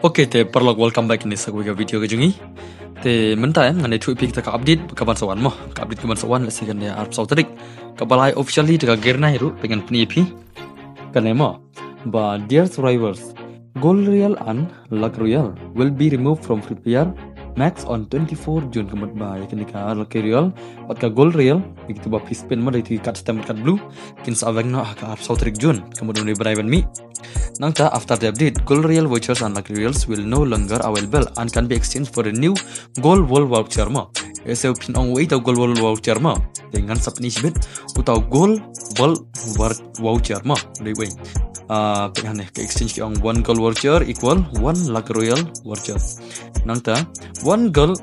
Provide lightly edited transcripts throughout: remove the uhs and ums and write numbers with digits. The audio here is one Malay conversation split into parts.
Oke, te perlu welcome back ni sa video ke jungi. Te mentah ngane tu epic ta update kaban sawan mo. Ka update kaban sawan la sigan ya arp sautrik. Ka balai officially ta gerna hiru pengen pni epi. Kane mo. Ba dear survivors, Gold Royal and Luck Royal will be removed from free player max on 24 June kemat ba yakni ka Lucky Royal pat ka Gold Royal begitu ba spin mo dari kat stem kat blue kin sa avengna ka arp sautrik June kemudian ni braiven mi. Nangta after the update, Gold Royal vouchers and Lucky Royals will no longer available and can be exchanged for a new Gold World voucher mo. Ese pin ong wait Gold World voucher mo. Dengan sapni sibit utau Gold World voucher mo. Anyway, pengen ke exchange ki ong 1 Gold voucher equal 1 Lucky Royal voucher. Nangta 1 Gold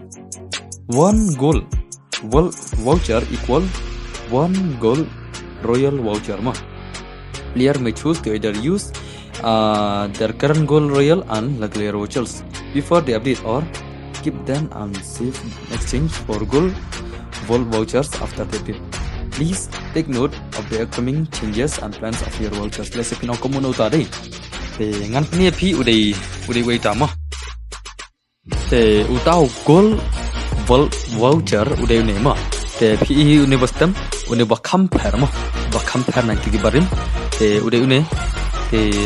World voucher equal 1 Gold Royal voucher mo. Player may choose to either use their current Gold Royal and Lucky Royal vouchers before the update or keep them and save exchange for Gold World vouchers after the update. Please take note of the upcoming changes and plans of your vouchers. Let's say pinaw komuno tadi. Te ngan pni pi udai wait tama. Te utau Gold World voucher udai ne ma. Te pi une bastam une ba compare mo. Ba compare nang tigi barim. Te udai une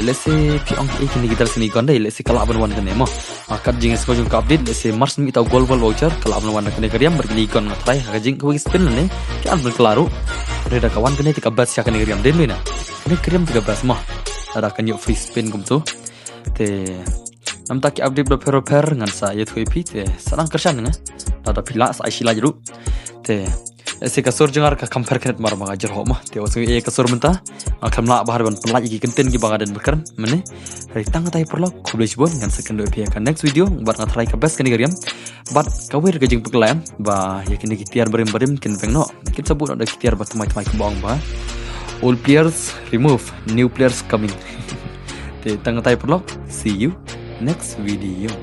let's say piang ini kita sini gondai let's say kalau abang kene mo kat jing es kojung update let's say mars mi tau Gold voucher kalau abang kene keriam berni kon ngatrai jing ko spin ne ki an claro reda kawan kene tika bas ya kene keriam den na ne keriam tika bas mo ada kan yo free spin gum tu te nam tak update per ngan sa ye thoi pi te sarang kersan nga ada pila sa sila jru te ऐसे कसोर जंगार का कंपेयर करने मार मगा जर हो मा ते उसमें एक कसोर बनता आखिर बाहर बन पला की कंटेंट की बागान बकरन मने रेक्टांग ताई परलो खुबलेश bone ngан second epi ka next video bat ngatrai ka best kani gariam bat kawir ka jing peklayam ba yakin ki tiar berim kin pengno kin sabut ada tiar bat mai ke bawang ba all players remove new players coming te tang tai perlo see you next video.